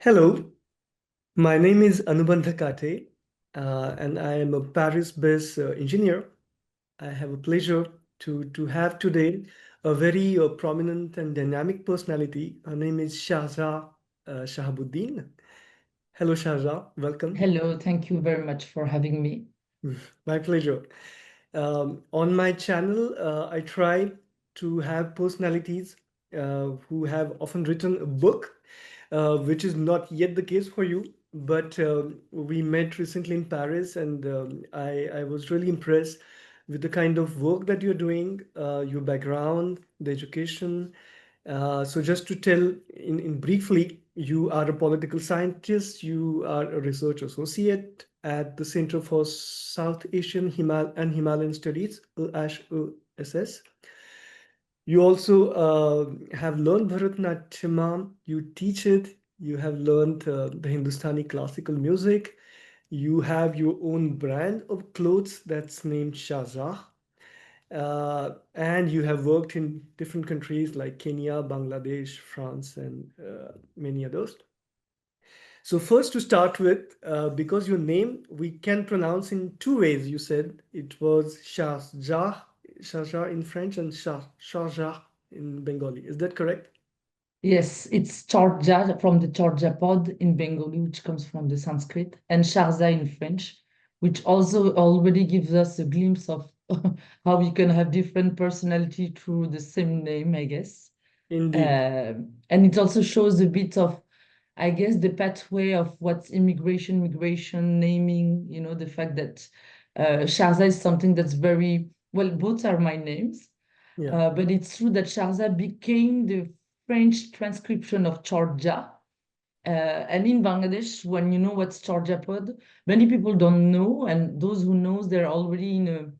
Hello, my name is Anubandha Kate, and I am a Paris-based engineer. I have a pleasure to have today a very prominent and dynamic personality. Her name is Charza Shahabuddin. Hello, Charza. Welcome. Hello, thank you very much for having me. My pleasure. On my channel, I try to have personalities who have often written a book, which is not yet the case for you. But we met recently in Paris, and I was really impressed with the kind of work that you're doing, your background, the education. So just to tell in briefly, you are a political scientist, you are a research associate at the Center for South Asian and Himalayan Studies, EHESS. You also have learned Bharatnatyama, you teach it, you have learned the Hindustani classical music, you have your own brand of clothes that's named Shahzah. And you have worked in different countries like Kenya, Bangladesh, France, and many others. So first to start with, because your name we can pronounce in two ways. You said it was Shahjah in French and Shahjah in Bengali. Is that correct? Yes, it's Charja from the Charja pod in Bengali, which comes from the Sanskrit, and Charza in French, which also already gives us a glimpse of how we can have different personality through the same name, I guess. Indeed. And it also shows a bit of, I guess, the pathway of what's immigration, migration, naming, the fact that Charza is something that's very, well, both are my names. Yeah. But it's true that Charza became the French transcription of Charja. And in Bangladesh, when you know what's Charjapod, many people don't know, and those who knows, they're already in a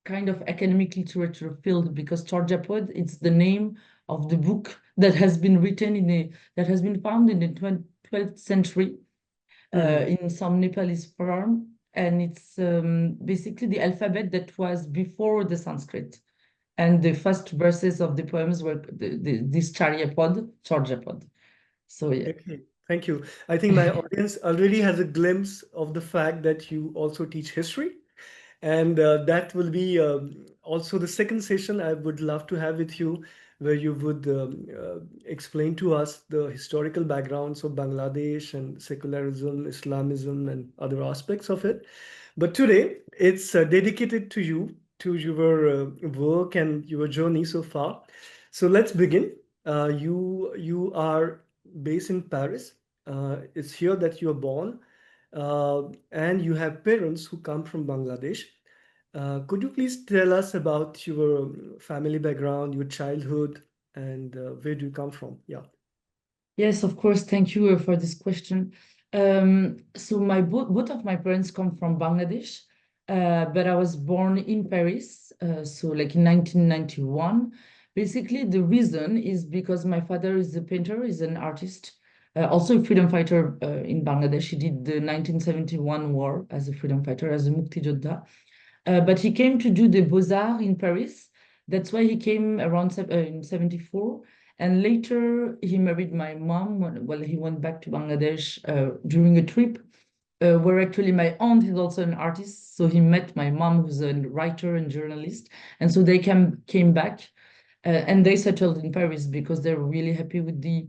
kind of academic literature field because Charjapod, it's the name of the book that has been written that has been found in the 12th century in some Nepalese farm, and it's basically the alphabet that was before the Sanskrit. And the first verses of the poems were this Charjapod. So yeah. Okay, thank you. I think my audience already has a glimpse of the fact that you also teach history. And that will be also the second session I would love to have with you, where you would explain to us the historical backgrounds of Bangladesh and secularism, Islamism, and other aspects of it. But today, it's dedicated to you, to your work and your journey so far. So let's begin. You are based in Paris. It's here that you are born, and you have parents who come from Bangladesh. Could you please tell us about your family background, your childhood, and where do you come from? Yeah. Yes, of course. Thank you for this question. So both of my parents come from Bangladesh, but I was born in Paris, so like in 1991. Basically, the reason is because my father is a painter, is an artist, also a freedom fighter in Bangladesh. He did the 1971 war as a freedom fighter, as a Mukti Jodha. But he came to do the Beaux-Arts in Paris. That's why he came around in 74. And later he married my mom well, he went back to Bangladesh during a trip where actually my aunt is also an artist. So he met my mom, who's a writer and journalist. And so they came back and they settled in Paris because they were really happy with the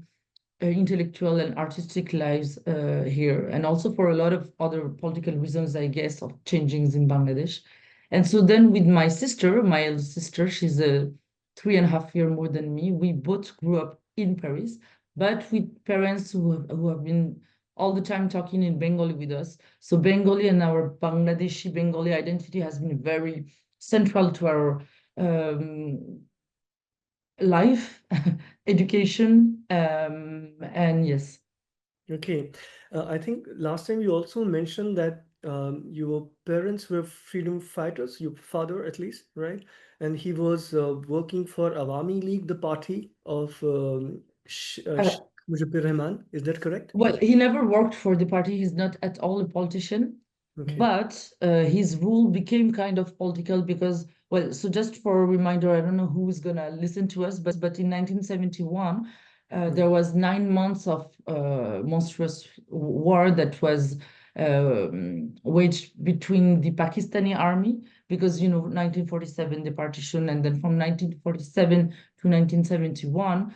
intellectual and artistic lives here. And also for a lot of other political reasons, I guess, of changings in Bangladesh. And so then with my sister, my elder sister, she's a 3.5 year more than me. We both grew up in Paris, but with parents who have been all the time talking in Bengali with us. So Bengali and our Bangladeshi Bengali identity has been very central to our life, education, and yes. Okay. I think last time you also mentioned that your parents were freedom fighters, your father at least, right? And he was working for Awami League, the party of Uh, Mujibur Rahman. Is that correct? Well, he never worked for the party. He's not at all a politician, Okay. but his rule became kind of political because, well, so just for a reminder, I don't know who's gonna listen to us, but in 1971, There was 9 months of monstrous war that was waged between the Pakistani army, because, 1947, the partition, and then from 1947 to 1971,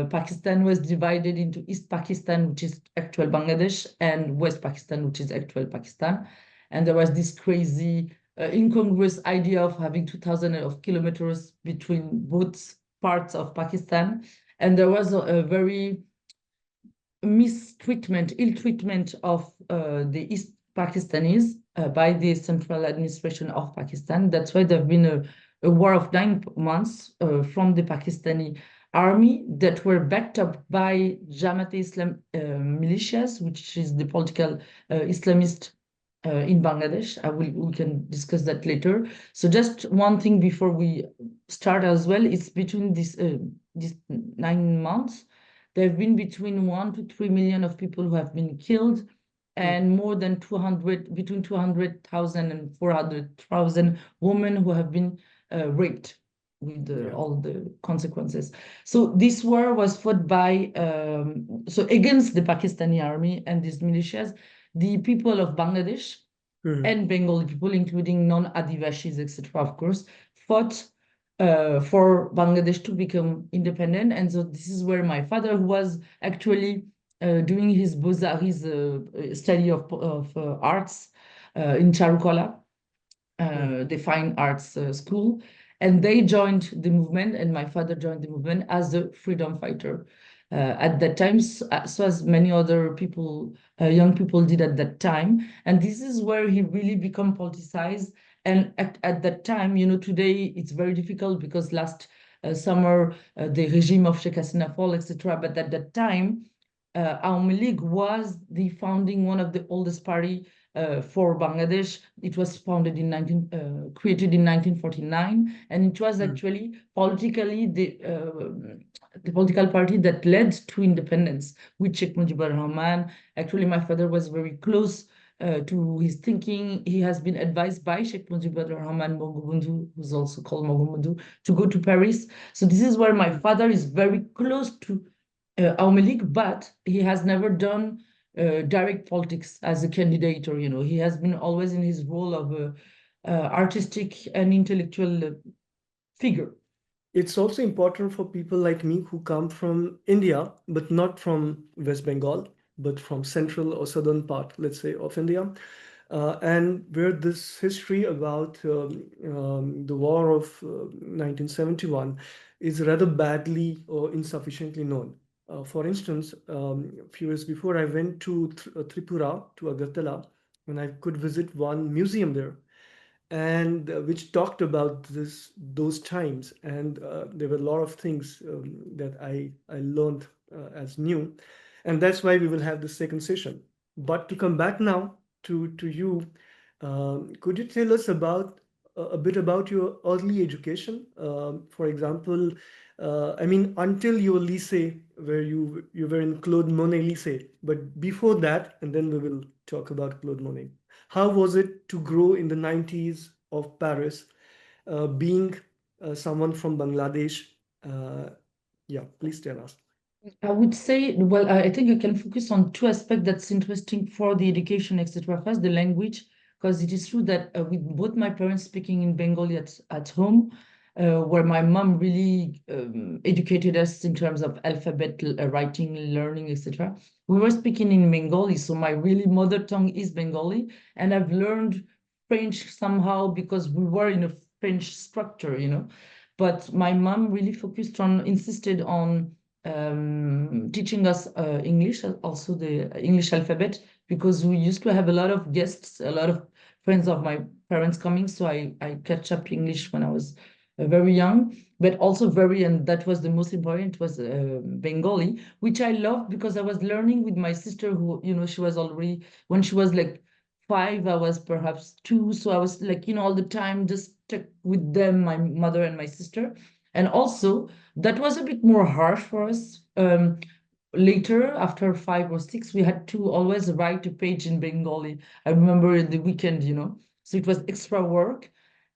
Pakistan was divided into East Pakistan, which is actual Bangladesh, and West Pakistan, which is actual Pakistan. And there was this crazy, incongruous idea of having 2,000 of kilometers between both parts of Pakistan. And there was a very mistreatment, ill treatment of the East Pakistanis by the central administration of Pakistan. That's why there have been a war of 9 months from the Pakistani army that were backed up by Jamaat Islam militias, which is the political Islamist in Bangladesh. We can discuss that later. So just one thing before we start as well, it's between these 9 months, there have been between 1 to 3 million of people who have been killed, and more than 200, between 200,000 and 400,000 women who have been raped with all the consequences. So this war was fought by, so against the Pakistani army and these militias, the people of Bangladesh and Bengali people, including non-Adivashis, etc., of course, fought for Bangladesh to become independent. And so this is where my father, who was actually doing his study of arts in Charukala, the fine arts school, and they joined the movement, and my father joined the movement as a freedom fighter. At that time, so as many other people, young people did at that time. And this is where he really become politicized. And at that time, today it's very difficult because last summer, the regime of Sheikh Hasina fall, etc. But at that time, Awami League was the founding, one of the oldest party for Bangladesh. It was founded created in 1949, and it was actually politically the political party that led to independence with Sheikh Mujibur Rahman. Actually, my father was very close to his thinking. He has been advised by Sheikh Mujibur Rahman Bangabandhu, who's also called Mohammedu, to go to Paris. So this is where my father is very close to Awami League, but he has never done direct politics as a candidate, or he has been always in his role of a artistic and intellectual figure. It's also important for people like me who come from India, but not from West Bengal, but from central or southern part, let's say, of India, and where this history about the war of 1971 is rather badly or insufficiently known. For instance, a few years before, I went to Tripura, to Agartala, and I could visit one museum there, and which talked about those times, and there were a lot of things that I learned as new, and that's why we will have the second session. But to come back now to you, could you tell us about a bit about your early education? For example, I mean, until your lycée, where you were in Claude Monet lycée, but before that, and then we will talk about Claude Monet. How was it to grow in the 90s of Paris, being someone from Bangladesh? Yeah, please tell us. I would say, well, I think I can focus on two aspects that's interesting for the education, etc. First, the language, because it is true that with both my parents speaking in Bengali at home, where my mom really educated us in terms of alphabet, writing, learning, etc. We were speaking in Bengali, so my really mother tongue is Bengali, and I've learned French somehow because we were in a French structure, But my mom really insisted on teaching us English, also the English alphabet, because we used to have a lot of guests, a lot of friends of my parents coming. So I catch up English when I was very young, but also and that was the most important, was Bengali, which I loved because I was learning with my sister who, she was already, when she was like 5, I was perhaps 2. So I was like, all the time just with them, my mother and my sister. And also, that was a bit more harsh for us. Later, after 5 or 6, we had to always write a page in Bengali. I remember in the weekend, So it was extra work.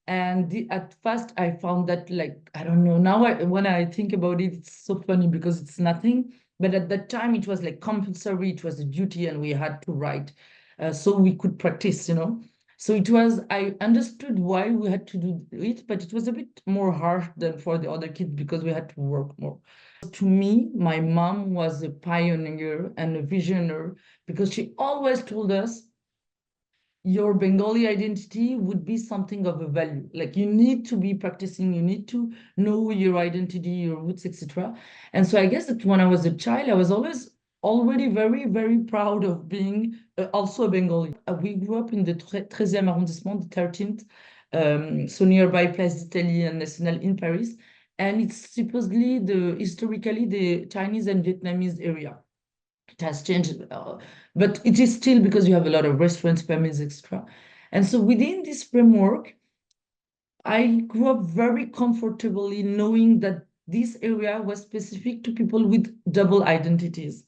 And at first, I found that, like, I don't know. Now, when I think about it, it's so funny because it's nothing. But at that time, it was like compulsory. It was a duty, and we had to write, so we could practice. So it was. I understood why we had to do it, but it was a bit more harsh than for the other kids because we had to work more. To me, my mom was a pioneer and a visionary because she always told us your Bengali identity would be something of a value. Like you need to be practicing, you need to know your identity, your roots, etc. And so I guess that when I was a child, I was always already very, very proud of being also a Bengali. We grew up in the 13e arrondissement, the 13th, so nearby Place d'Italie and National in Paris. And it's supposedly historically the Chinese and Vietnamese area. It has changed, but it is still because you have a lot of restaurants, families, etc. And so within this framework, I grew up very comfortably knowing that this area was specific to people with double identities.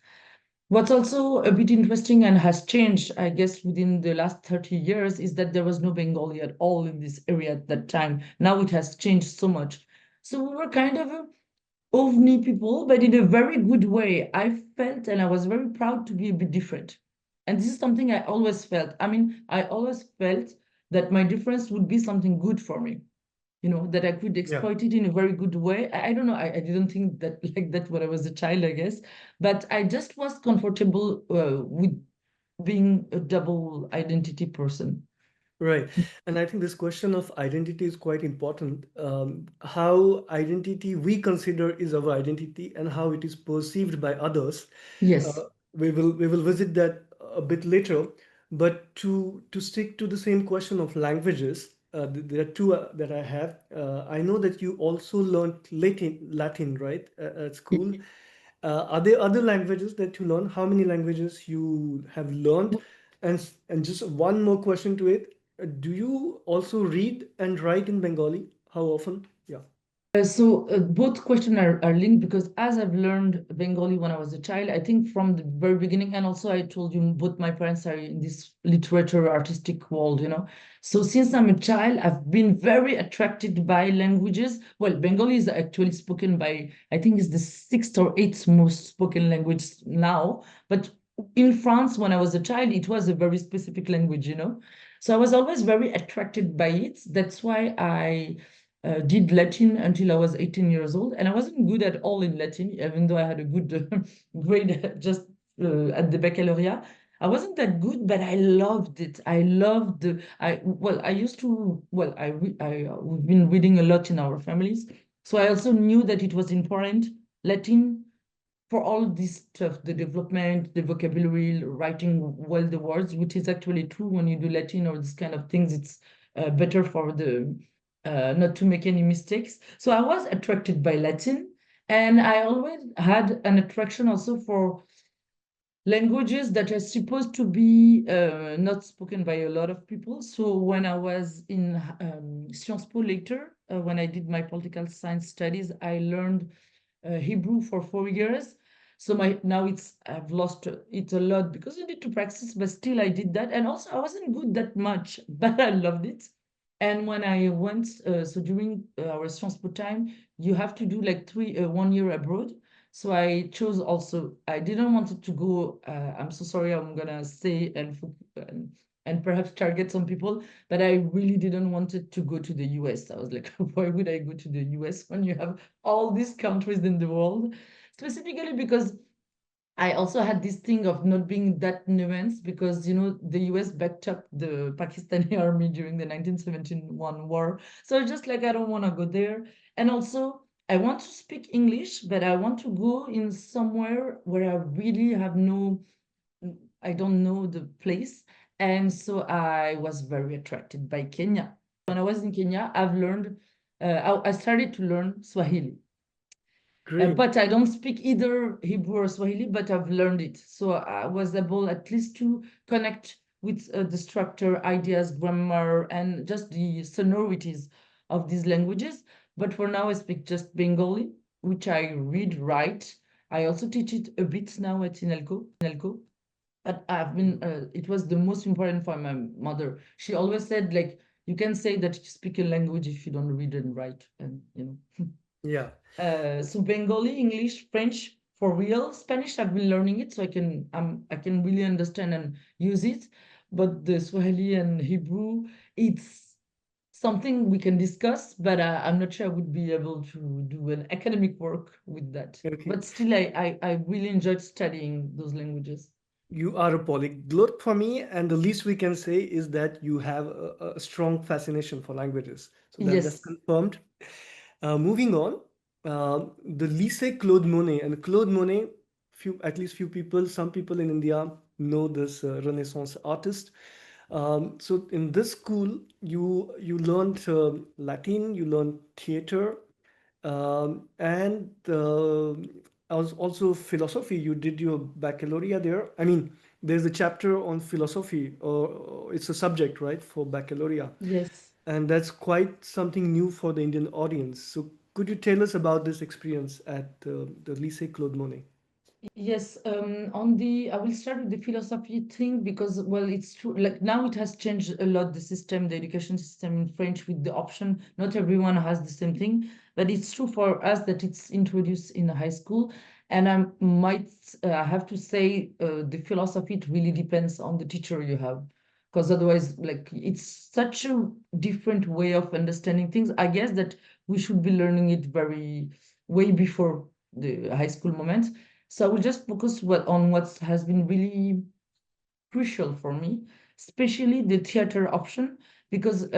What's also a bit interesting and has changed, I guess, within the last 30 years is that there was no Bengali at all in this area at that time. Now it has changed so much. So we were kind of a ovni people, but in a very good way. I felt and I was very proud to be a bit different. And this is something I always felt. I mean, I always felt that my difference would be something good for me, that I could Yeah. exploit it in a very good way. I don't know. I didn't think that like that when I was a child, I guess. But I just was comfortable with being a double identity person. Right. And I think this question of identity is quite important. How identity we consider is our identity and how it is perceived by others. Yes. Uh, we will visit that a bit later. But to stick to the same question of languages, there are two that I have. I know that you also learned Latin, right, at school. Are there other languages that you learn? How many languages you have learned? And just one more question to it. Do you also read and write in Bengali? How often? Yeah. So both questions are linked because as I've learned Bengali when I was a child, I think from the very beginning, and also I told you both my parents are in this literature artistic world. So since I'm a child, I've been very attracted by languages. Well, Bengali is actually spoken by, I think it's the sixth or eighth most spoken language now. But in France, when I was a child, it was a very specific language. So I was always very attracted by it. That's why I did Latin until I was 18 years old, and I wasn't good at all in Latin, even though I had a good grade just at the baccalaureate. I wasn't that good, but I loved it. I loved I used to, we've been reading a lot in our families. So I also knew that it was important, Latin, for all this stuff, the development, the vocabulary, writing well the words, which is actually true when you do Latin or this kind of things. It's better for the not to make any mistakes. So I was attracted by Latin, and I always had an attraction also for languages that are supposed to be not spoken by a lot of people. So when I was in Sciences Po later, when I did my political science studies, I learned Hebrew for 4 years. So now I've lost it a lot because I need to practice, but still I did that. And also I wasn't good that much, but I loved it. And when I went, so during our Sciences Po time, you have to do like 1 year abroad. So I chose also, I didn't want it to go, I'm so sorry, I'm gonna say and perhaps target some people, but I really didn't want it to go to the US. I was like, why would I go to the US when you have all these countries in the world? Specifically because I also had this thing of not being that nuanced because, the US backed up the Pakistani army during the 1971 war. So just like, I don't want to go there. And also, I want to speak English, but I want to go in somewhere where I really I don't know the place. And so I was very attracted by Kenya. When I was in Kenya, I started to learn Swahili. Great. But I don't speak either Hebrew or Swahili, but I've learned it. So I was able at least to connect with the structure, ideas, grammar, and just the sonorities of these languages. But for now, I speak just Bengali, which I read, write. I also teach it a bit now at INALCO. But it was the most important for my mother. She always said, like, you can say that you speak a language if you don't read and write, and Yeah. So Bengali, English, French, for real. Spanish, I've been learning it, so I can really understand and use it. But the Swahili and Hebrew, it's something we can discuss, but I'm not sure I would be able to do an academic work with that. Okay. But still, I really enjoyed studying those languages. You are a polyglot for me, and the least we can say is that you have a strong fascination for languages. So that's Yes, confirmed. Moving on, the Lycée Claude Monet, and Claude Monet, at least few people, some people in India know this Renaissance artist. So in this school, you learned Latin, you learned theater, and also philosophy. You did your baccalaureate there. I mean, there's a chapter on philosophy, or it's a subject, right, for baccalaureate, yes. and that's quite something new for the Indian audience. So could you tell us about this experience at the Lycée Claude Monet? Yes, I will start with the philosophy thing because, well, it's true. Like now it has changed a lot, the system, the education system in French with the option. Not everyone has the same thing, but it's true for us that it's introduced in high school. And I have to say, the philosophy, it really depends on the teacher you have. Because otherwise, like, it's such a different way of understanding things. I guess that we should be learning it way before the high school moment. So I will just focus on what has been really crucial for me, especially the theater option, because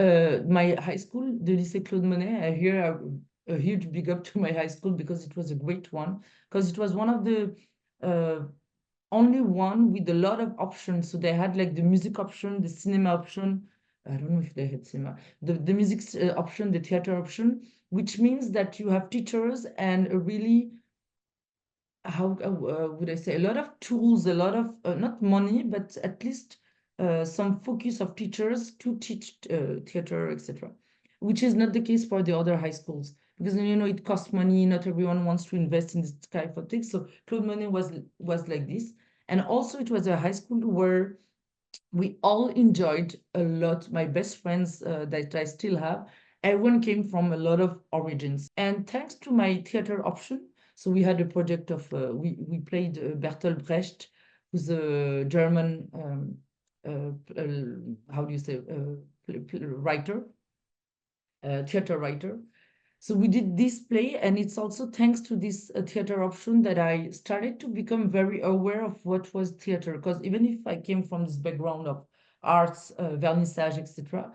my high school, the Lycée Claude Monet, I hear a huge big up to my high school because it was a great one, because it was one of the uh, only one with a lot of options. So they had like the music option, the cinema option. I don't know if they had cinema, the music option, the theater option, which means that you have teachers and a really how would I say, a lot of tools, a lot of not money, but at least some focus of teachers to teach theater, etc., which is not the case for the other high schools because it costs money. Not everyone wants to invest in this type of things. So Claude Monet was like this, and also it was a high school where we all enjoyed a lot. My best friends that I still have, everyone came from a lot of origins. And thanks to my theater option, so we had a project of, we played Bertolt Brecht, who's a German, how do you say, writer, theater writer. So we did this play, and it's also thanks to this theater option that I started to become very aware of what was theater. Because even if I came from this background of arts, vernissage, etc.,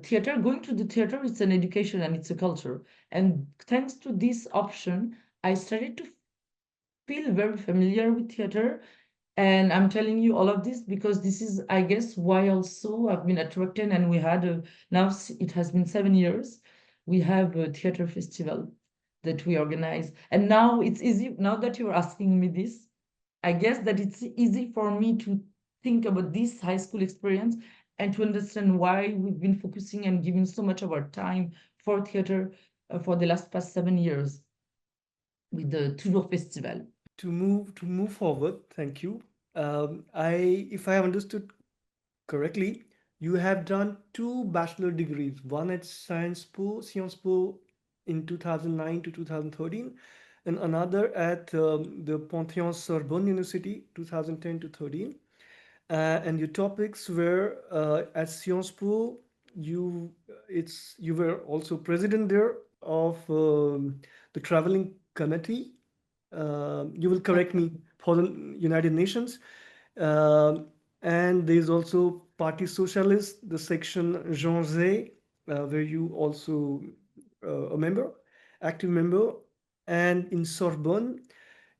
theater, going to the theater, it's an education and it's a culture. And thanks to this option, I started to feel very familiar with theater. And I'm telling you all of this because this is, I guess, why also I've been attracted. And we had now it has been 7 years. We have a theater festival that we organize. And now it's easy. Now that you're asking me this, I guess that it's easy for me to think about this high school experience and to understand why we've been focusing and giving so much of our time for theater for the last past 7 years with the Toujours Festival. To move forward, thank you. If I have understood correctly, you have done two bachelor degrees, one at Sciences Po in 2009 to 2013, and another at the Panthéon Sorbonne University 2010 to 13. And your topics were at Sciences Po. You were also president there of the traveling committee. You will correct me, for the United Nations. Um, and there's also Party Socialist, the section Jean Zay, where you also a member, active member. And in Sorbonne,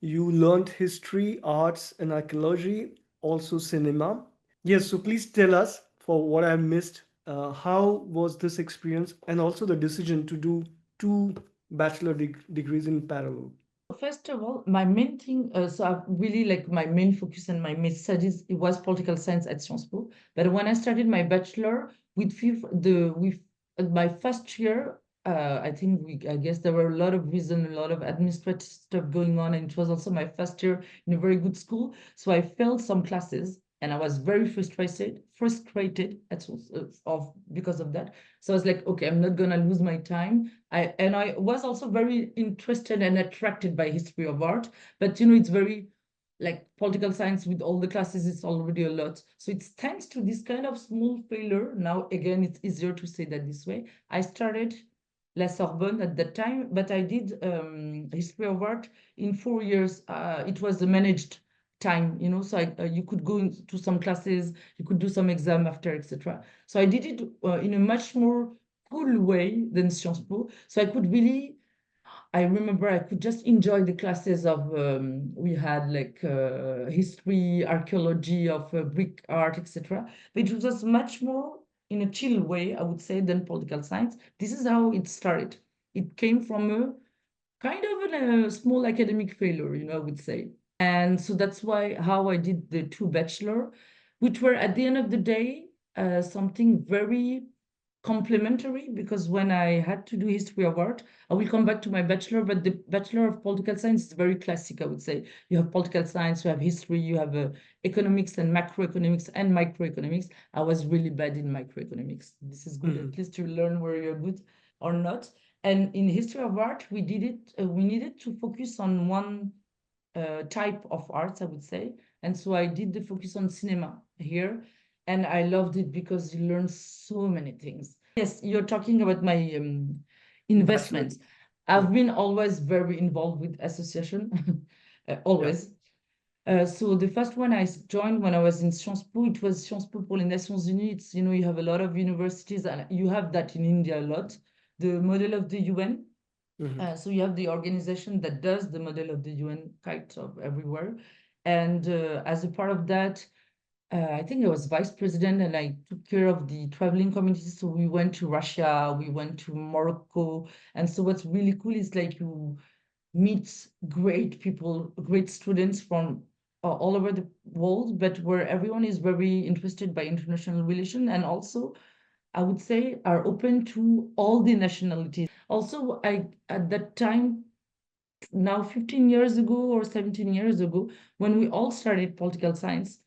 you learned history, arts, and archaeology, also cinema. Yes, so please tell us, for what I missed, how was this experience and also the decision to do two bachelor degrees in parallel? First of all, my main thing, so I really like my main focus and my main studies, it was political science at Sciences Po. But when I started my bachelor with my first year, I think I guess there were a lot of reasons, a lot of administrative stuff going on, and it was also my first year in a very good school. So I failed some classes. and I was very frustrated because of that. So I was like, okay, I'm not gonna lose my time. I was also very interested and attracted by history of art, but it's very like political science with all the classes, it's already a lot. So it's thanks to this kind of small failure. Now, again, it's easier to say that this way. I started La Sorbonne at that time, but I did history of art in 4 years. It was a managed time, so you could go into some classes, you could do some exam after, etc. So I did it in a much more cool way than Sciences Po. So I remember I could just enjoy the classes of, we had like history, archaeology of brick art, etc. But it was much more in a chill way, I would say, than political science. This is how it started. It came from a kind of a small academic failure, I would say. And so that's how I did the two bachelor, which were at the end of the day something very complementary, because when I had to do history of art, I will come back to my bachelor, but the bachelor of political science is very classic, I would say. You have political science, you have history, you have economics and macroeconomics and microeconomics. I was really bad in microeconomics. This is good, at least you learn where you're good or not. And in history of art, we needed to focus on one type of arts, I would say. And so I did the focus on cinema here. And I loved it because you learn so many things. Yes, you're talking about my Bachelor. investments. Yeah. I've been always very involved with association, Yeah. always. So the first one I joined when I was in Sciences Po, it was Sciences Po pour les Nations Unies. It's, you have a lot of universities, and you have that in India a lot. The model of the UN. So you have the organization that does the model of the UN kind of everywhere. And as a part of that, I think I was vice president and I took care of the traveling committees. So we went to Russia, we went to Morocco. And so what's really cool is like you meet great people, great students from all over the world, but where everyone is very interested by international relations and also, I would say, are open to all the nationalities. Also, at that time, now 15 years ago or 17 years ago, when we all started political science,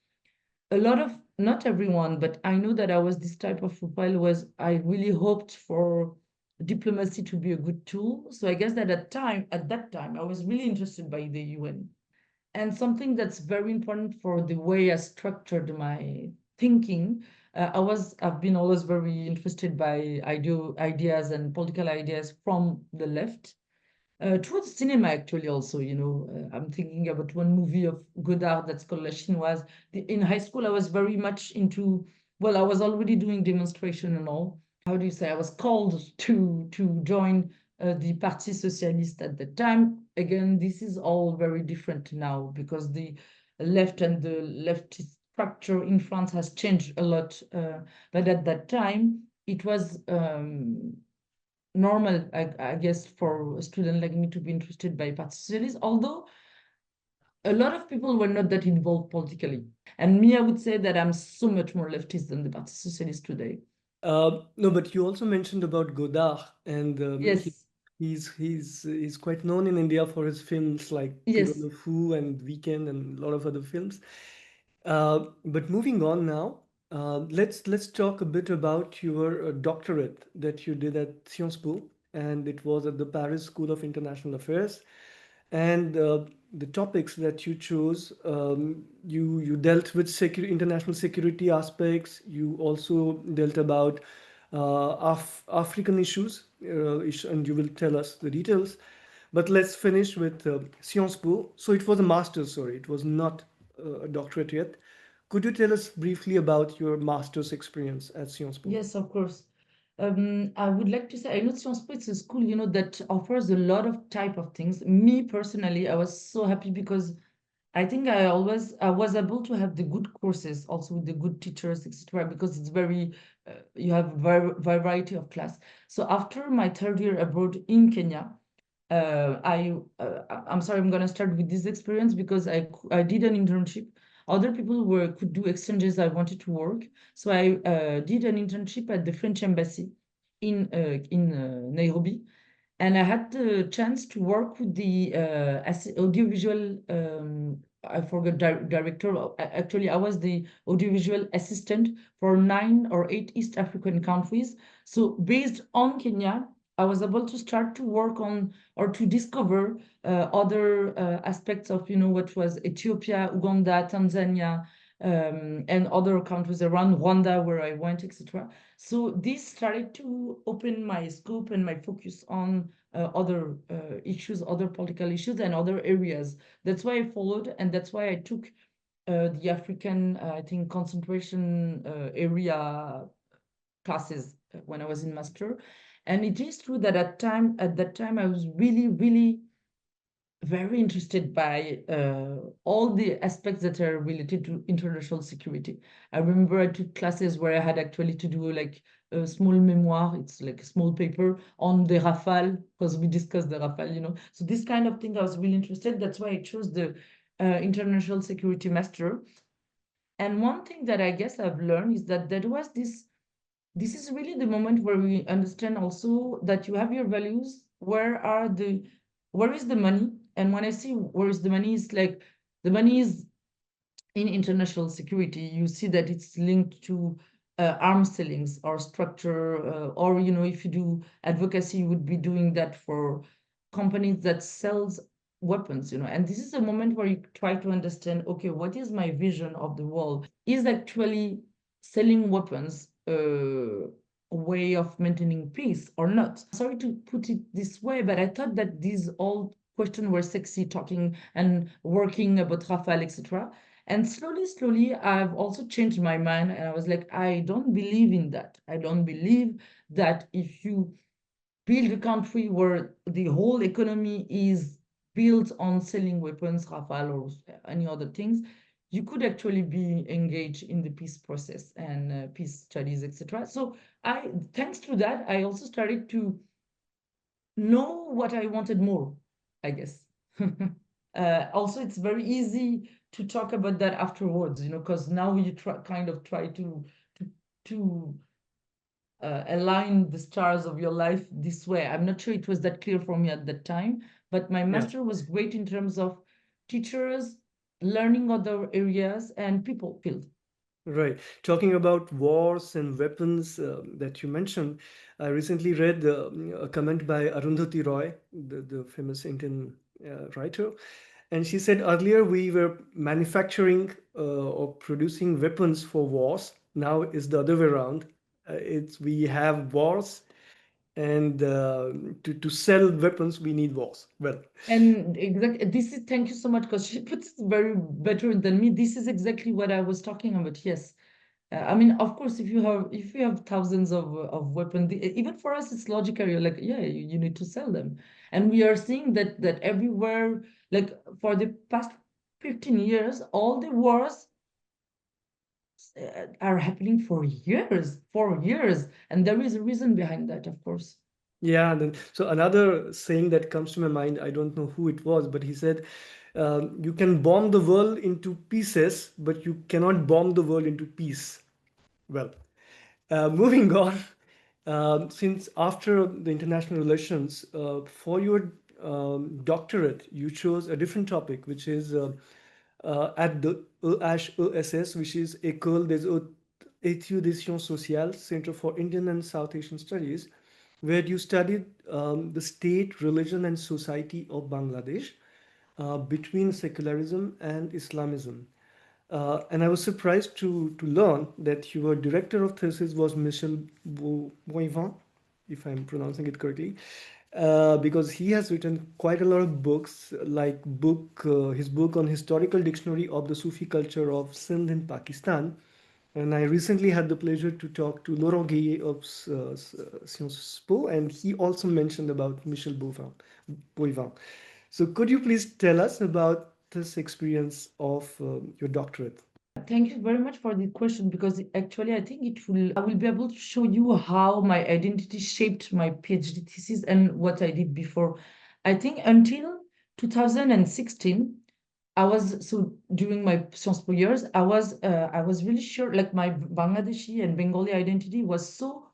a lot of, not everyone, but I know that I was this type of profile, was I really hoped for diplomacy to be a good tool. So I guess that at that time, I was really interested by the UN. And something that's very important for the way I structured my thinking, I've been always very interested by ideas and political ideas from the left. Towards cinema, actually, also, I'm thinking about one movie of Godard that's called La Chinoise. In high school, I was very much into, well, I was already doing demonstration and all. How do you say? I was called to join the Parti Socialiste at the time. Again, this is all very different now because the left and the leftist structure in France has changed a lot. But at that time, it was normal, I guess, for a student like me to be interested by party socialists, although a lot of people were not that involved politically. And me, I would say that I'm so much more leftist than the party socialist today. No, but you also mentioned about Godard, and Yes, he's quite known in India for his films like Piro yes, le Fou and Weekend and a lot of other films. But moving on now, let's talk a bit about your doctorate that you did at Sciences Po, and it was at the Paris School of International Affairs. And the topics that you chose, you dealt with international security aspects. You also dealt about African issues, and you will tell us the details. But let's finish with Sciences Po. So it was a master's, sorry, it was not a doctorate yet. Could you tell us briefly about your master's experience at Sciences Po? yes, of course. I would like to say, I know Sciences Po is a school, that offers a lot of type of things. Me personally, I was so happy because I think I was able to have the good courses, also with the good teachers, etc. Because it's very, you have variety of class. So after my third year abroad in Kenya, I'm sorry, I'm gonna start with this experience because I did an internship. Other people could do exchanges. I wanted to work, so I did an internship at the French embassy in Nairobi, and I had the chance to work with the audiovisual I forgot director. Actually, I was the audiovisual assistant for 9 or 8 East African countries. So based on Kenya, I was able to start to work on or to discover other aspects of, what was Ethiopia, Uganda, Tanzania, and other countries around Rwanda where I went, etc. So this started to open my scope and my focus on other issues, other political issues, and other areas. That's why I followed, and that's why I took the African, I think, concentration area classes when I was in master. And it is true that at that time, I was really, really very interested by all the aspects that are related to international security. I remember I took classes where I had actually to do like a small memoir. It's like a small paper on the Rafale, because we discussed the Rafale. So this kind of thing I was really interested. That's why I chose the international security master. And one thing that I guess I've learned is that there was this is really the moment where we understand also that you have your values. Where is the money? And when I see where is the money, it's like the money is in international security. You see that it's linked to arms sellings or structure, or if you do advocacy, you would be doing that for companies that sells weapons. And this is a moment where you try to understand, okay, what is my vision of the world? Is actually selling weapons a way of maintaining peace or not? Sorry to put it this way, but I thought that these all questions were sexy, talking and working about Rafale, etc. And slowly, slowly, I've also changed my mind, and I was like, I don't believe in that. I don't believe that if you build a country where the whole economy is built on selling weapons, Rafale, or any other things, you could actually be engaged in the peace process and peace studies, etc. So thanks to that, I also started to know what I wanted more, I guess. Also, it's very easy to talk about that afterwards, because now you try to align the stars of your life this way. I'm not sure it was that clear for me at that time, but my master was great in terms of teachers, learning other areas, and people field. Right. Talking about wars and weapons that you mentioned, I recently read a comment by Arundhati Roy, the famous Indian writer, and she said earlier we were manufacturing or producing weapons for wars. Now it's the other way around. It's we have wars, and to sell weapons we need wars. Well, And exactly, thank you so much, because she puts it very better than me. This is exactly what I was talking about. Yes. I mean, of course, if you have thousands of weapons, even for us, it's logical. You're like, yeah, you need to sell them, and we are seeing that everywhere. Like for the past 15 years, all the wars are happening for years, and there is a reason behind that, of course. yeah, and then so another saying that comes to my mind, I don't know who it was, but he said, "You can bomb the world into pieces, but you cannot bomb the world into peace." Well, moving on, since after the international relations, for your doctorate, you chose a different topic, which is at the EHESS, which is École des Hautes Études des Sciences Sociales, Center for Indian and South Asian Studies, where you studied the state, religion, and society of Bangladesh between secularism and Islamism. And I was surprised to learn that your director of thesis was Michel Boivin, if I'm pronouncing it correctly, because he has written quite a lot of books, like his book on historical dictionary of the Sufi culture of Sindh in Pakistan. And I recently had the pleasure to talk to Laurent Guillet of Sciences Po, and he also mentioned about Michel Boivin. So could you please tell us about this experience of your doctorate? Thank you very much for the question, because actually I will be able to show you how my identity shaped my PhD thesis and what I did before. I think until 2016, during my Sciences Po years, I was really sure, like my Bangladeshi and Bengali identity was so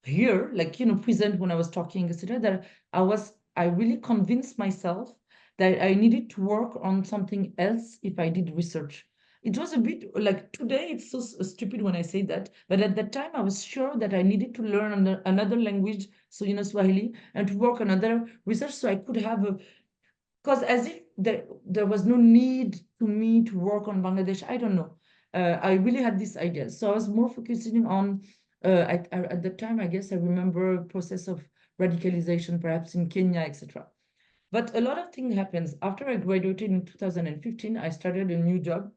here, like present when I was talking, etc., that I really convinced myself that I needed to work on something else if I did research. It was a bit like today, it's so stupid when I say that, but at that time I was sure that I needed to learn another language, so Swahili, and to work on another research so I could have a, because as if there was no need to me to work on Bangladesh. I don't know. I really had this idea. So I was more focusing on, at the time, I guess I remember a process of radicalization, perhaps in Kenya, etc. But a lot of things happens. After I graduated in 2015, I started a new job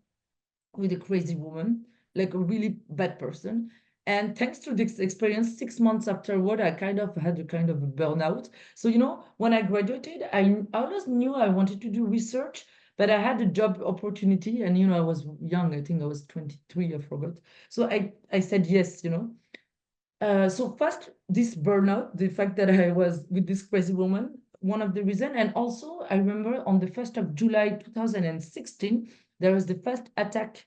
with a crazy woman, like a really bad person. And thanks to this experience, 6 months afterward, I kind of had a kind of a burnout. So, when I graduated, I always knew I wanted to do research, but I had a job opportunity. And, I was young. I think I was 23, I forgot. So I said yes, so first, this burnout, the fact that I was with this crazy woman, one of the reasons. And also, I remember on the 1st of July 2016, there was the first attack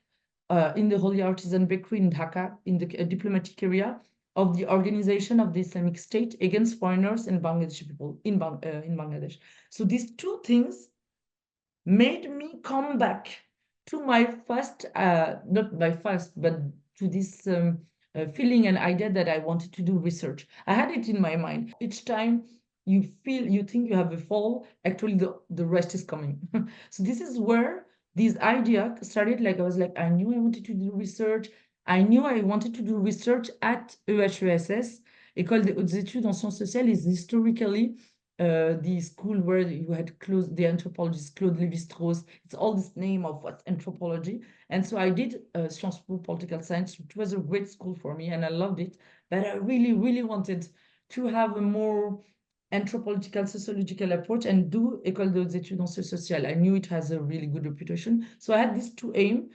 in the Holy Artisan Bakery in Dhaka, in the diplomatic area of the organization of the Islamic State against foreigners and Bangladeshi people in Bangladesh. So these two things made me come back to my first, not my first, but to this feeling and idea that I wanted to do research. I had it in my mind. Each time you think you have a fall, actually the rest is coming. So this is where this idea started. Like I was like, I knew I wanted to do research. I knew I wanted to do research at EHESS. École des Hautes Études en Sciences Sociales is historically the school where you had the anthropologist Claude Lévi-Strauss. It's all this name of what anthropology. And so I did Sciences Po Political Science, which was a great school for me, and I loved it. But I really, really wanted to have a more anthropological, sociological approach and do École des Hautes Études en Sciences Sociales. I knew it has a really good reputation. So I had these two aims,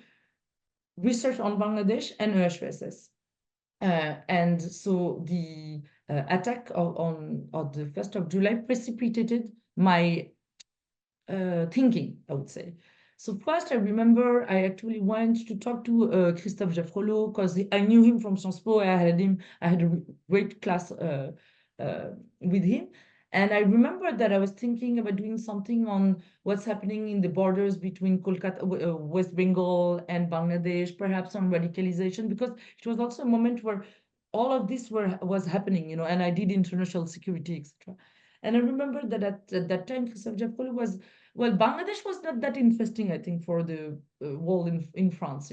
research on Bangladesh and EHESS. And so the attack on the 1st of July precipitated my thinking, I would say. So first, I remember I actually went to talk to Christophe Jaffrelot because I knew him from Sciences Po. I had a great class with him. And I remember that I was thinking about doing something on what's happening in the borders between Kolkata, West Bengal and Bangladesh, perhaps on radicalization, because it was also a moment where all of this was happening, and I did international security, etc. And I remember that at that time, Christophe Jaffrelot was, well, Bangladesh was not that interesting, I think, for the wall in France,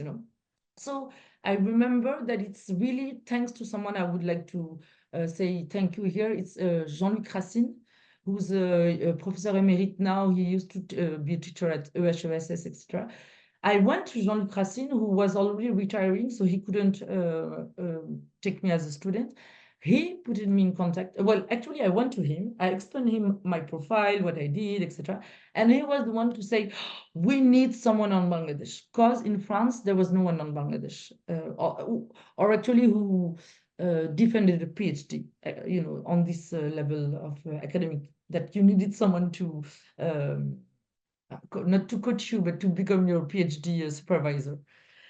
So I remember that it's really thanks to someone I would like to say thank you here. It's Jean-Luc Racine, who's a professor emerit now. He used to be a teacher at EHESS, etc. I went to Jean-Luc Racine, who was already retiring, so he couldn't take me as a student. He put me in contact. Well, actually, I went to him. I explained him my profile, what I did, etc. And he was the one to say, we need someone on Bangladesh. Because in France, there was no one on Bangladesh, or actually who defended a PhD, on this level of academic, that you needed someone to, not to coach you, but to become your PhD supervisor.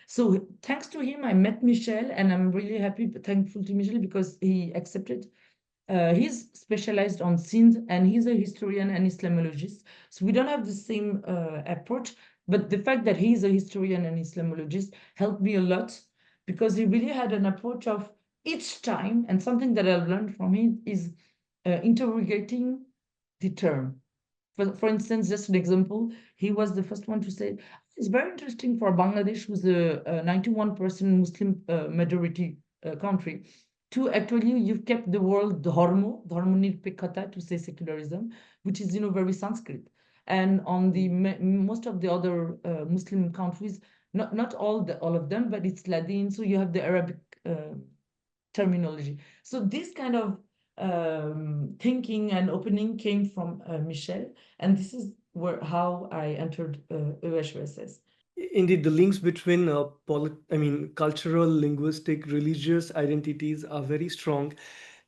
So thanks to him, I met Michel, and I'm really thankful to Michel because he accepted. He's specialized on Sindh, and he's a historian and Islamologist. So we don't have the same approach, but the fact that he's a historian and Islamologist helped me a lot because he really had an approach of each time, and something that I've learned from him is interrogating the term. For instance, just an example, he was the first one to say, it's very interesting for Bangladesh, who's a 91% Muslim majority country, to actually, you've kept the word dharma nirpekhata, to say secularism, which is, very Sanskrit. And on the most of the other Muslim countries, not all of them, but it's Latin, so you have the Arabic terminology. So this kind of thinking and opening came from Michel, and this is how I entered EHESS. Indeed, the links between cultural, linguistic, religious identities are very strong,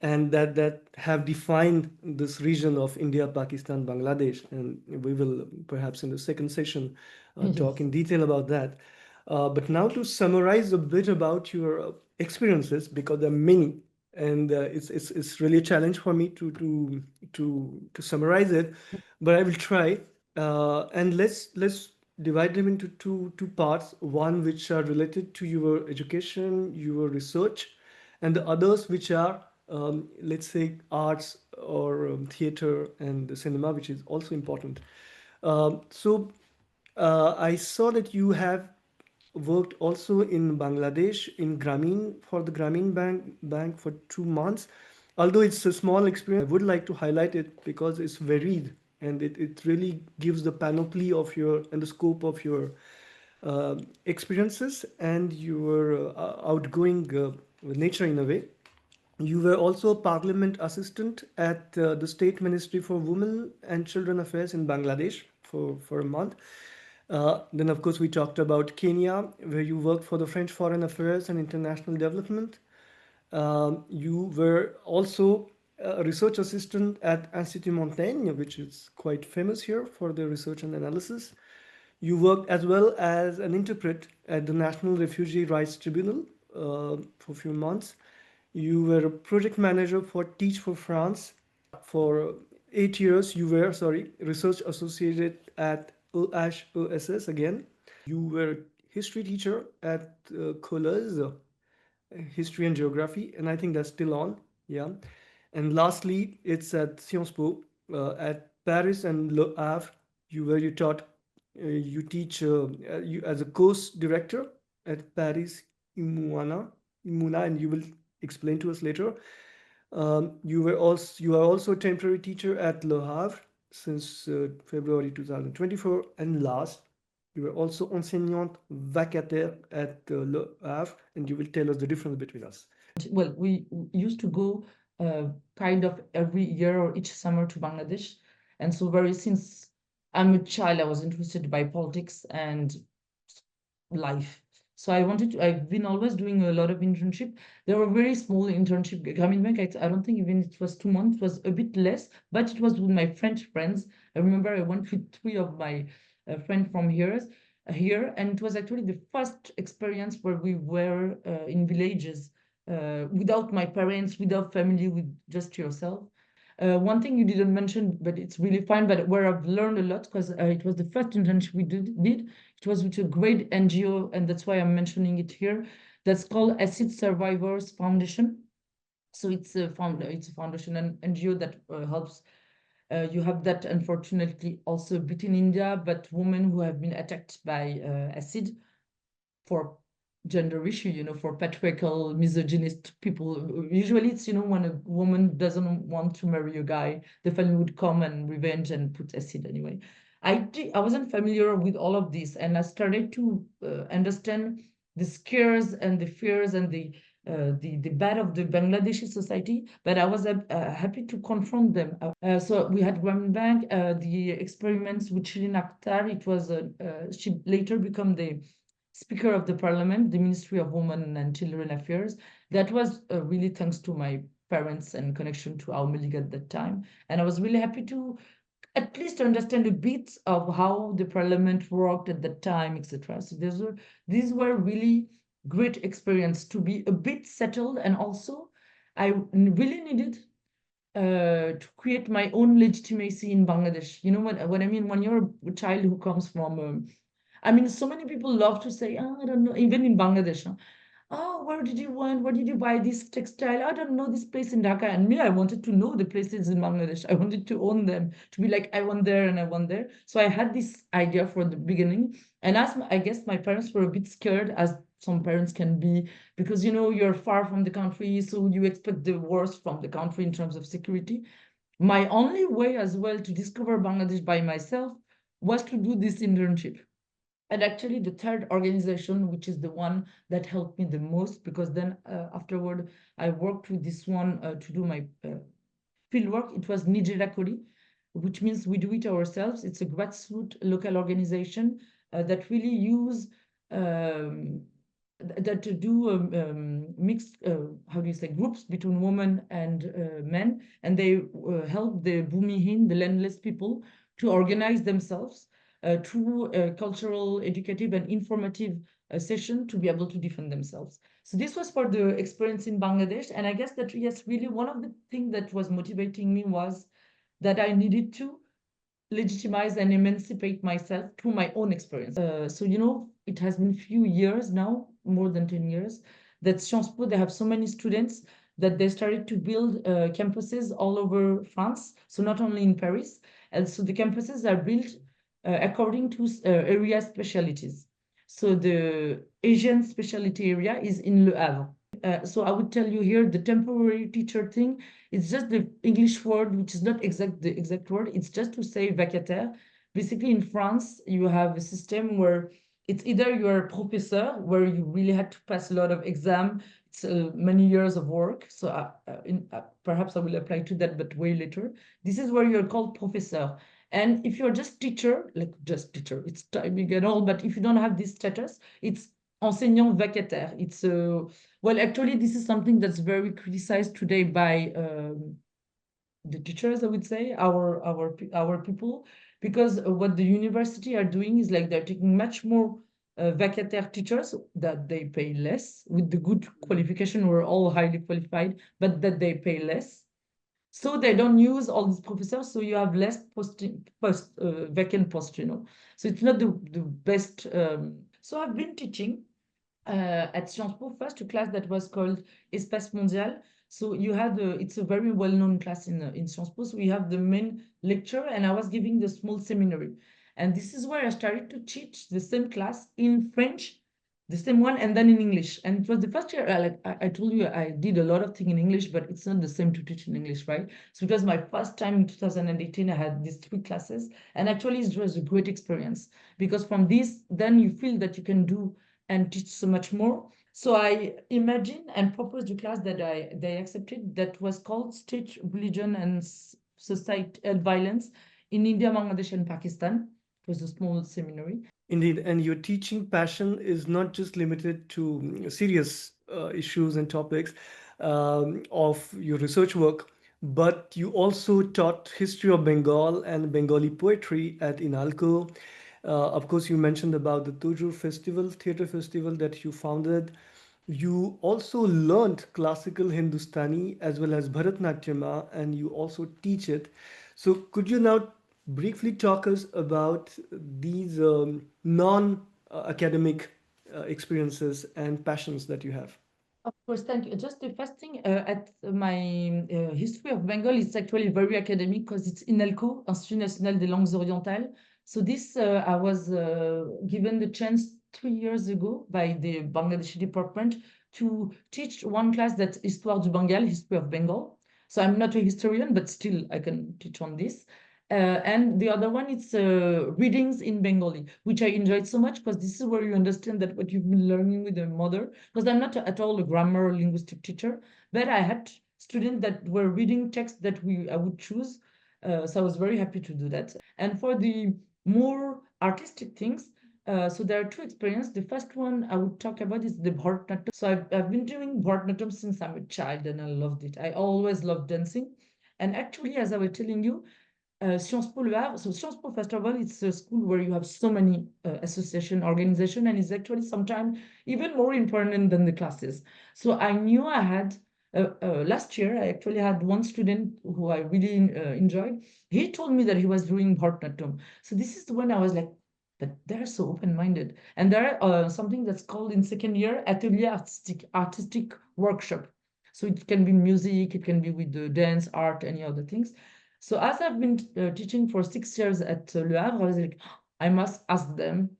and that have defined this region of India, Pakistan, Bangladesh. And we will perhaps in the second session talk in detail about that. But now to summarize a bit about your experiences, because there are many, and it's really a challenge for me to summarize it, but I will try. And let's divide them into two parts. One which are related to your education, your research, and the others which are let's say arts or theater and the cinema, which is also important. I saw that you have worked also in Bangladesh in Grameen for the Grameen Bank for 2 months. Although it's a small experience, I would like to highlight it because it's varied and it really gives the panoply of your and the scope of your experiences and your outgoing nature in a way. You were also Parliament Assistant at the State Ministry for Women and Children Affairs in Bangladesh for a month. Then, of course, we talked about Kenya, where you worked for the French Foreign Affairs and International Development. You were also a research assistant at Institut Montaigne, which is quite famous here for their research and analysis. You worked as well as an interpret at the National Refugee Rights Tribunal for a few months. You were a project manager for Teach for France. For 8 years, you were, sorry, research associated at EHESS again. You were a history teacher at Collège, history and geography, and I think that's still on. Yeah. And lastly, it's at Sciences Po at Paris and Le Havre. You taught, you teach you as a course director at Paris Imuna, and you will explain to us later. You are also a temporary teacher at Le Havre since February 2024, and last, you were also enseignante vacataire at Le Havre, and you will tell us the difference between us. Well, we used to go kind of every year or each summer to Bangladesh. And so very since I'm a child, I was interested by politics and life. So I've been always doing a lot of internship. There were very small internship. Grameen Bank, I don't think even it was 2 months, it was a bit less, but it was with my French friends. I remember I went with three of my friends from here, and it was actually the first experience where we were in villages without my parents, without family, with just yourself. One thing you didn't mention, but it's really fine, but where I've learned a lot, because it was the first internship we did. It was with a great NGO, and that's why I'm mentioning it here. That's called Acid Survivors Foundation. So it's a foundation and NGO that helps. You have that, unfortunately, also a bit in India, but women who have been attacked by acid for gender issue, for patriarchal, misogynist people. Usually it's, when a woman doesn't want to marry a guy, the family would come and revenge and put acid anyway. I wasn't familiar with all of this, and I started to understand the scares and the fears and the bad of the Bangladeshi society, but I was happy to confront them. So we had Grameen Bank, the experiments with Shirin Akhtar. It was she later became the Speaker of the Parliament, the Ministry of Women and Children Affairs. That was really thanks to my parents and connection to our League at that time. And I was really happy to at least understand a bit of how the parliament worked at that time, etc. So these were really great experience to be a bit settled, and also I really needed to create my own legitimacy in Bangladesh. You know what I mean? When you're a child who comes from I mean, so many people love to say, oh, I don't know, even in Bangladesh, huh? Oh, where did you buy this textile? I don't know this place in Dhaka. And me, I wanted to know the places in Bangladesh. I wanted to own them, to be like, I want there and I want there. So I had this idea for the beginning. And I guess my parents were a bit scared, as some parents can be, because, you're far from the country. So you expect the worst from the country in terms of security. My only way as well to discover Bangladesh by myself was to do this internship. And actually, the third organization, which is the one that helped me the most, because then afterward, I worked with this one to do my field work. It was Nijerakuri, which means we do it ourselves. It's a grassroots local organization that really use that to do mixed, how do you say, groups between women and men, and they help the Bhumihin, the landless people, to organize themselves through a cultural, educative, and informative session to be able to defend themselves. So this was for the experience in Bangladesh. And I guess that, yes, really one of the things that was motivating me was that I needed to legitimize and emancipate myself through my own experience. So, it has been few years now, more than 10 years, that Sciences Po, they have so many students that they started to build campuses all over France. So not only in Paris. And so the campuses are built according to area specialties. So the Asian specialty area is in Le Havre. So I would tell you here the temporary teacher thing. It's just the English word, which is not the exact word. It's just to say vacataire. Basically, in France, you have a system where it's either you're a professor, where you really had to pass a lot of exam. It's many years of work. So perhaps I will apply to that, but way later. This is where you're called professor. And if you're just teacher, like just teacher, it's timing and all, but if you don't have this status, it's enseignant vacataire. It's well, actually, this is something that's very criticized today by the teachers, I would say, our people, because what the university are doing is like they're taking much more vacataire teachers that they pay less with the good qualification. We're all highly qualified, but that they pay less. So they don't use all these professors, so you have less vacant post, So it's not the best. So I've been teaching at Sciences Po first a class that was called Espace Mondial. So you had it's a very well-known class in Sciences Po. So we have the main lecture, and I was giving the small seminary. And this is where I started to teach the same class in French, the same one, and then in English. And it was the first year, I told you, I did a lot of things in English, but it's not the same to teach in English, right? So it was my first time in 2018. I had these 3 classes, and actually it was a great experience because from this, then you feel that you can do and teach so much more. So I imagined and proposed a class that they accepted that was called State, Religion and Society and Violence in India, Bangladesh, and Pakistan. It was a small seminary. Indeed, and your teaching passion is not just limited to serious issues and topics of your research work, but you also taught history of Bengal and Bengali poetry at INALCO. Of course, you mentioned about the Tujur Festival, theater festival that you founded. You also learned classical Hindustani as well as Bharatnatyama, and you also teach it. So, could you now briefly talk us about these non-academic experiences and passions that you have? Of course, thank you. Just the first thing, at my history of Bengal, it's actually very academic because it's INALCO, Institut National des Langues Orientales. So this, I was given the chance 3 years ago by the Bangladeshi department to teach one class that's Histoire du Bengal, History of Bengal. So I'm not a historian, but still I can teach on this. And the other one, it's readings in Bengali, which I enjoyed so much because this is where you understand that what you've been learning with your mother. Because I'm not at all a grammar or linguistic teacher, but I had students that were reading texts that I would choose. So I was very happy to do that. And for the more artistic things, so there are 2 experiences. The first one I would talk about is the Bharatnatyam. So I've been doing Bharatnatyam since I'm a child and I loved it. I always loved dancing. And actually, as I was telling you, Sciences Po Le Havre. So Sciences Po, first of all, it's a school where you have so many association, organization, and it's actually sometimes even more important than the classes. So I knew I had, last year, I actually had one student who I really enjoyed. He told me that he was doing Bharatnatyam. So this is when I was like, but they're so open-minded. And there are something that's called in second year, Atelier artistic workshop. So it can be music, it can be with the dance, art, any other things. So as I've been teaching for 6 years at Le Havre, I was like, I must ask them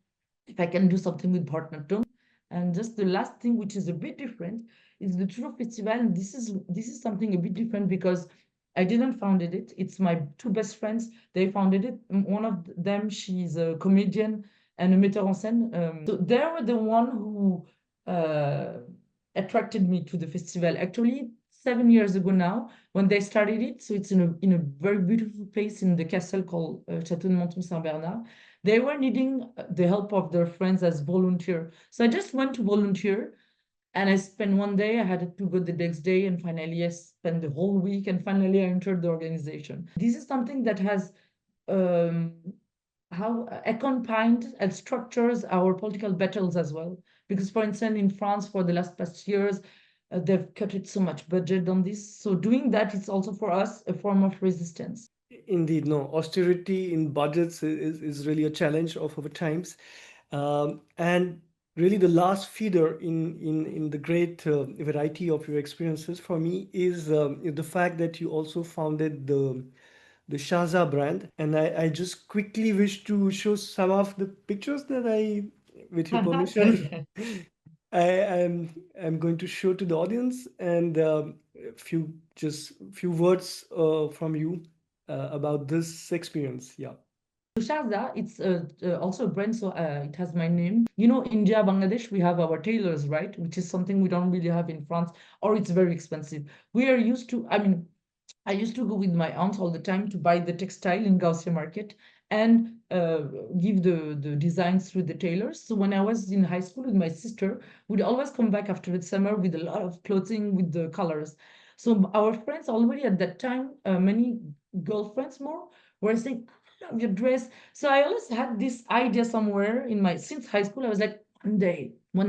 if I can do something with Bharatnatyam. And just the last thing, which is a bit different, is the Tour Festival. And this is something a bit different because I didn't founded it. It's my 2 best friends. They founded it. One of them, she's a comedian and a metteur en scène. So they were the one who attracted me to the festival. Actually, 7 years ago now, when they started it. So it's in a very beautiful place in the castle called Château de Menton-Saint-Bernard. They were needing the help of their friends as volunteer. So I just went to volunteer and I spent one day, I had to go the next day, and finally I spent the whole week, and finally I entered the organization. This is something that has how accompanied and structures our political battles as well. Because, for instance, in France, for the past years, they've cut it so much budget on this. So doing that is also for us a form of resistance. Indeed, no, austerity in budgets is really a challenge of our times. And really the last feeder in the great variety of your experiences for me is the fact that you also founded the Shaza brand. And I just quickly wish to show some of the pictures that with your permission, Thank I'm going to show to the audience and few words from you about this experience. Yeah. Charza, it's also a brand, so it has my name. You know, India, Bangladesh, we have our tailors, right? Which is something we don't really have in France, or it's very expensive. We are used to, I mean, I used to go with my aunt all the time to buy the textile in Gaussian Market and give the designs through the tailors. So when I was in high school with my sister, we'd always come back after the summer with a lot of clothing with the colors. So our friends already at that time, many girlfriends more, were saying, "I love your dress." So I always had this idea somewhere in my, since high school, I was like, one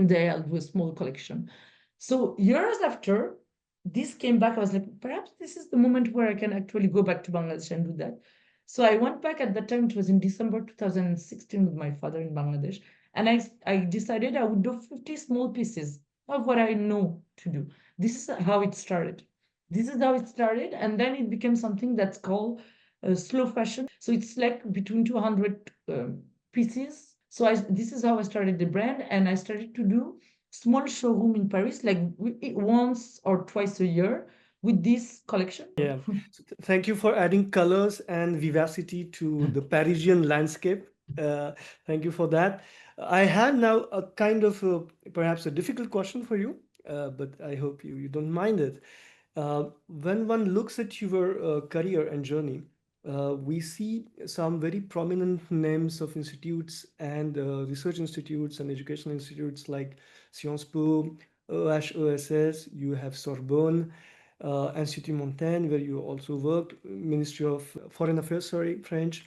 day I'll do a small collection. So years after, this came back. I was like, perhaps this is the moment where I can actually go back to Bangladesh and do that. So I went back at that time. It was in December 2016 with my father in Bangladesh. And I decided I would do 50 small pieces of what I know to do. This is how it started. This is how it started. And then it became something that's called slow fashion. So it's like between 200 pieces. So this is how I started the brand. And I started to do small showroom in Paris, like once or twice a year with this collection. Yeah. So thank you for adding colors and vivacity to the Parisian landscape. Uh, Thank you for that. I have now a kind of perhaps a difficult question for you, but I hope you don't mind it. When one looks at your career and journey, we see some very prominent names of institutes and research institutes and educational institutes like Sciences Po, EHESS, you have Sorbonne, Institut Montaigne, where you also worked, Ministry of Foreign Affairs, sorry, French,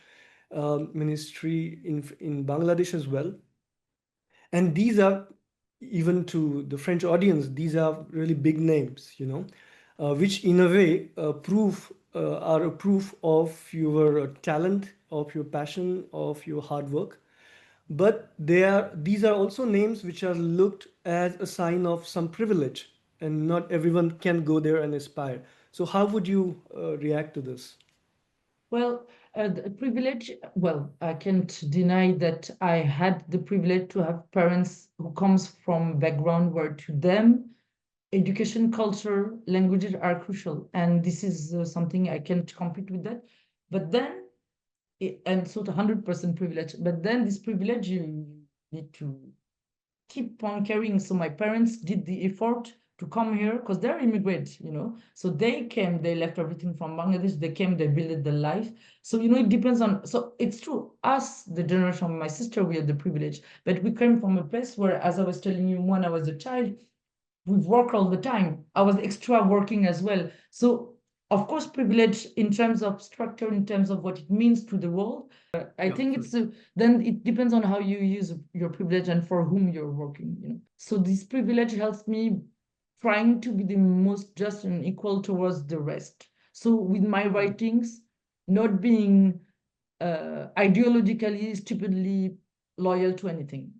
ministry in Bangladesh as well. And these are, even to the French audience, these are really big names, which in a way are a proof of your talent, of your passion, of your hard work. But these are also names which are looked as a sign of some privilege, and not everyone can go there and aspire. So how would you react to this? Well, the privilege, well, I can't deny that I had the privilege to have parents who comes from background where to them education, culture, languages are crucial. And this is something I can't compete with that. But then, and so 100% privilege, but then this privilege you need to keep on carrying. So my parents did the effort to come here because they're immigrants, So they came, they left everything from Bangladesh, they came, they built their life. So, it depends on, so it's true, us, the generation of my sister, we had the privilege, but we came from a place where, as I was telling you, when I was a child, we work all the time. I was extra working as well. So, of course, privilege in terms of structure, in terms of what it means to the world. I Yeah, think sorry. then it depends on how you use your privilege and for whom you're working. So this privilege helps me trying to be the most just and equal towards the rest. So with my writings, not being ideologically, stupidly loyal to anything.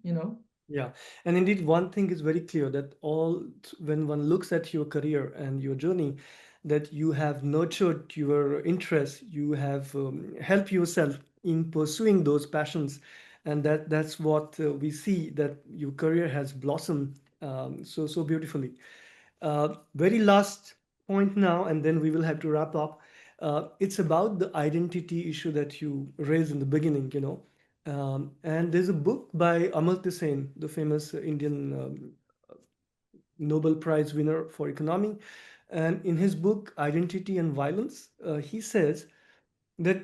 Yeah, and indeed, one thing is very clear that when one looks at your career and your journey, that you have nurtured your interests, you have helped yourself in pursuing those passions, and that's what we see, that your career has blossomed so beautifully. Very last point now, and then we will have to wrap up. It's about the identity issue that you raised in the beginning, and there's a book by Amartya Sen, the famous Indian Nobel Prize winner for economy. And in his book, Identity and Violence, he says that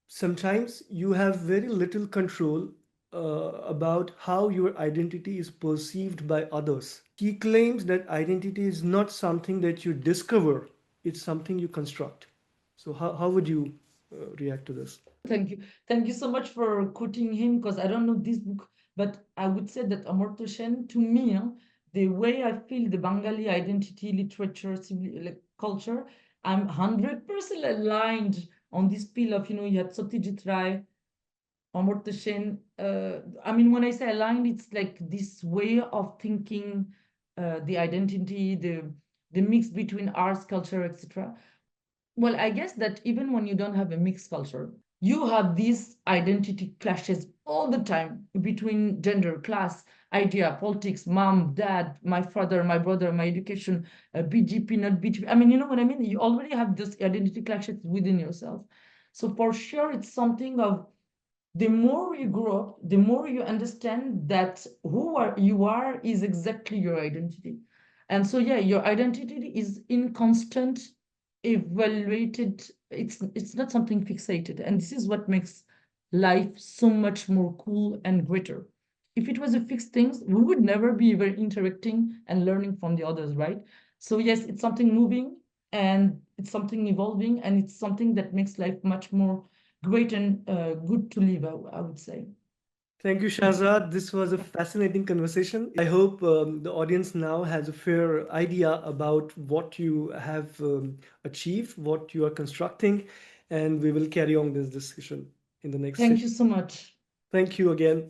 sometimes you have very little control about how your identity is perceived by others. He claims that identity is not something that you discover, it's something you construct. So, how would you react to this? Thank you. Thank you so much for quoting him because I don't know this book, but I would say that Amartya Sen, to me, the way I feel the Bengali identity, literature, culture, I'm 100% aligned on this peel of, you had Satyajit Ray, Amartya Sen. I mean, when I say aligned, it's like this way of thinking, the identity, the mix between arts, culture, etc. Well, I guess that even when you don't have a mixed culture, you have these identity clashes all the time between gender, class, idea, politics, mom, dad, my father, my brother, my education, BGP, not BGP. I mean, you know what I mean? You already have those identity clashes within yourself. So for sure, it's something of the more you grow up, the more you understand that you are is exactly your identity. And so, yeah, your identity is in constant evaluated. It's not something fixated. And this is what makes life so much more cool and greater. If it was a fixed thing, we would never be even interacting and learning from the others, right? So yes, it's something moving and it's something evolving and it's something that makes life much more great and good to live, I would say. Thank you, Shahzad. This was a fascinating conversation. I hope the audience now has a fair idea about what you have achieved, what you are constructing, and we will carry on this discussion in the next Thank session. you so much. Thank you again.